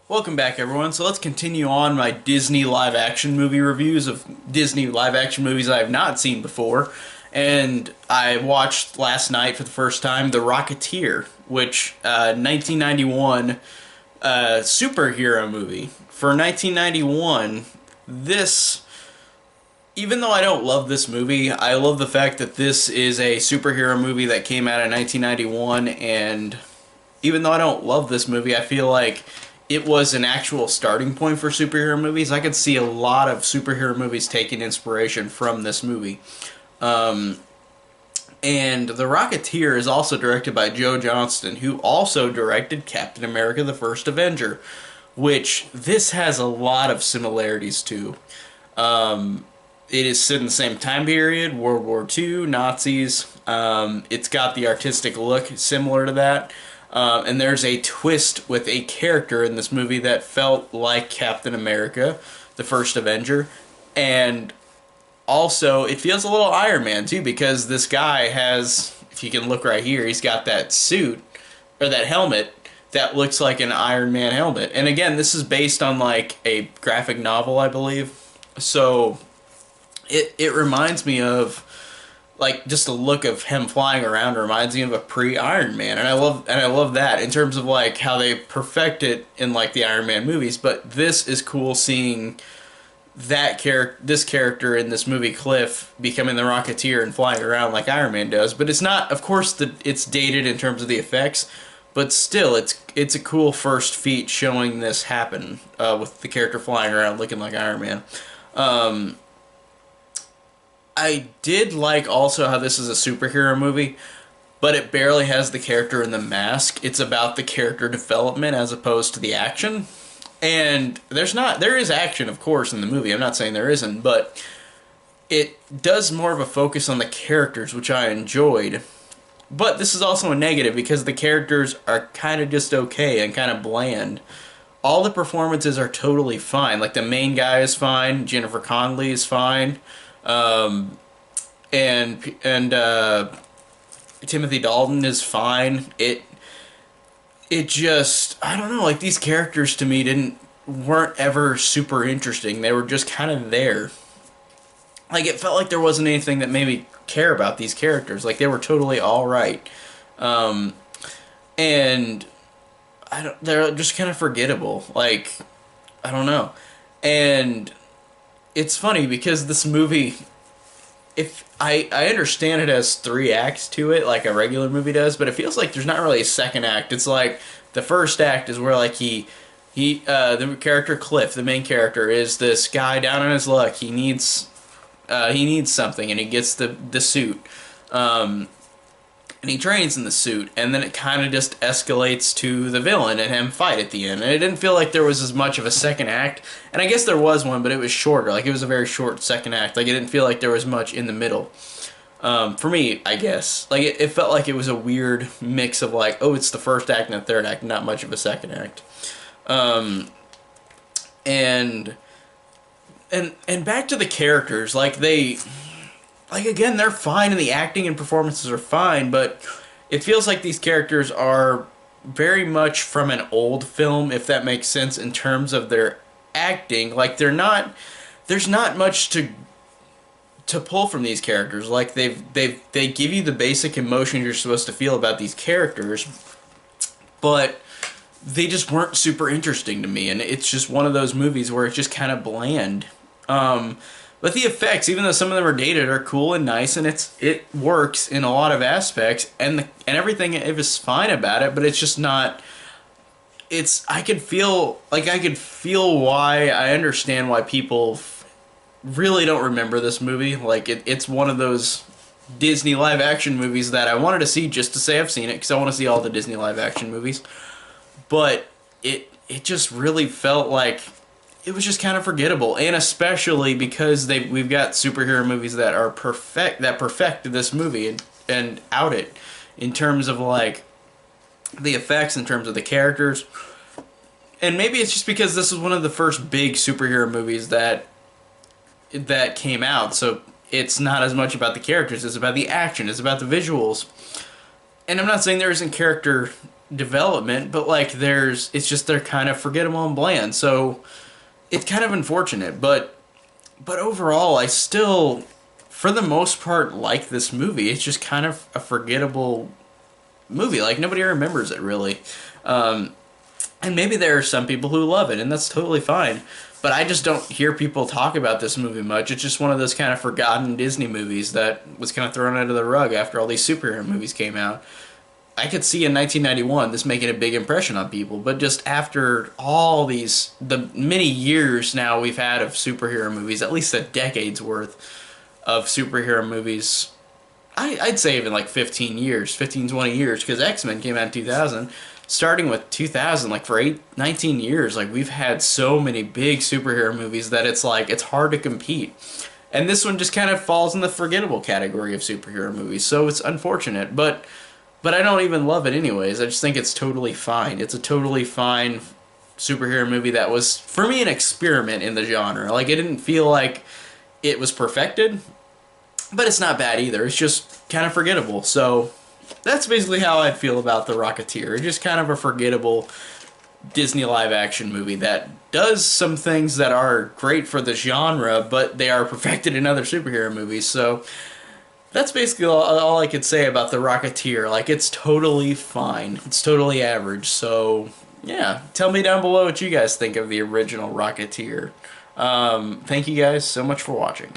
Welcome back, everyone. So let's continue on my Disney live-action movie reviews of Disney live-action movies I have not seen before. And I watched last night for the first time The Rocketeer, which 1991 superhero movie. For 1991, this, even though I don't love this movie, I love the fact that this is a superhero movie that came out in 1991, and even though I don't love this movie, I feel like it was an actual starting point for superhero movies. I could see a lot of superhero movies taking inspiration from this movie. Um, and The Rocketeer is also directed by Joe Johnston, who also directed Captain America the First Avenger, which this has a lot of similarities to. It is set in the same time period, World War II, Nazis. It's got the artistic look similar to that. And there's a twist with a character in this movie that felt like Captain America, the First Avenger. And also, it feels a little Iron Man, too, because this guy has, if you can look right here, he's got that suit, or that helmet, that looks like an Iron Man helmet. And again, this is based on, like, a graphic novel, I believe. So, it reminds me of like just the look of him flying around reminds me of a pre-Iron Man, and I love that in terms of like how they perfect it in like the Iron Man movies. But this is cool seeing this character in this movie, Cliff, becoming the Rocketeer and flying around like Iron Man does. But it's not, of course, it's dated in terms of the effects, but still, it's a cool first feat showing this happen with the character flying around looking like Iron Man. Um, I did like also how this is a superhero movie, but it barely has the character in the mask. It's about the character development as opposed to the action. And there is action, of course, in the movie. I'm not saying there isn't, but it does more of a focus on the characters, which I enjoyed. But this is also a negative because the characters are kind of just okay and kind of bland. All the performances are totally fine. Like the main guy is fine, Jennifer Connelly is fine. Um, and Timothy Dalton is fine. It just, I don't know, like these characters to me weren't ever super interesting. They were just kind of there. Like it felt like there wasn't anything that made me care about these characters. Like they were totally all right. Um, and they're just kind of forgettable. Like I don't know. And it's funny because this movie, if I understand it has three acts to it like a regular movie does, but it feels like there's not really a second act. It's like the first act is where like the character Cliff, the main character, is this guy down on his luck. He needs something and he gets the suit. And he trains in the suit, and then it kind of just escalates to the villain and him fight at the end. And it didn't feel like there was as much of a second act, and I guess there was one, but it was shorter. Like, it was a very short second act. Like, it didn't feel like there was much in the middle. For me, I guess. Like, it felt like it was a weird mix of, like, oh, it's the first act and the third act, not much of a second act. Um, and, and back to the characters, like again, they're fine and the acting and performances are fine, but it feels like these characters are very much from an old film, if that makes sense, in terms of their acting. Like there's not much to pull from these characters. Like they give you the basic emotion you're supposed to feel about these characters, but they just weren't super interesting to me, and it's just one of those movies where it's just kind of bland. But the effects, even though some of them are dated, are cool and nice, and it works in a lot of aspects, and everything is fine about it. But it's just not. I could feel why I understand why people really don't remember this movie. Like it's one of those Disney live action movies that I wanted to see just to say I've seen it because I want to see all the Disney live action movies. But it just really felt like it was just kind of forgettable, and especially because we've got superhero movies that perfect this movie and out it in terms of like the effects, in terms of the characters, and maybe it's just because this is one of the first big superhero movies that came out, so it's not as much about the characters, it's about the action, it's about the visuals. And I'm not saying there isn't character development, but like it's just they're kind of forgettable and bland. So it's kind of unfortunate, but overall, I still, for the most part, like this movie. It's just kind of a forgettable movie. Like nobody remembers it really. And maybe there are some people who love it, and that's totally fine. But I just don't hear people talk about this movie much. It's just one of those kind of forgotten Disney movies that was kind of thrown under the rug after all these superhero movies came out. I could see in 1991 this making a big impression on people, but just after all the many years now we've had of superhero movies, at least a decade's worth of superhero movies, I'd say even like 15 years, 15, 20 years, because X-Men came out in 2000. Starting with 2000, like for 19 years, like we've had so many big superhero movies that it's like, it's hard to compete. And this one just kind of falls in the forgettable category of superhero movies, so it's unfortunate, but I don't even love it anyways. I just think it's totally fine. It's a totally fine superhero movie that was, for me, an experiment in the genre. Like, it didn't feel like it was perfected, but it's not bad either. It's just kind of forgettable. So that's basically how I feel about The Rocketeer. It's just kind of a forgettable Disney live-action movie that does some things that are great for the genre, but they are perfected in other superhero movies. So that's basically all I could say about The Rocketeer. Like, it's totally fine. It's totally average. So, yeah. Tell me down below what you guys think of the original Rocketeer. Thank you guys so much for watching.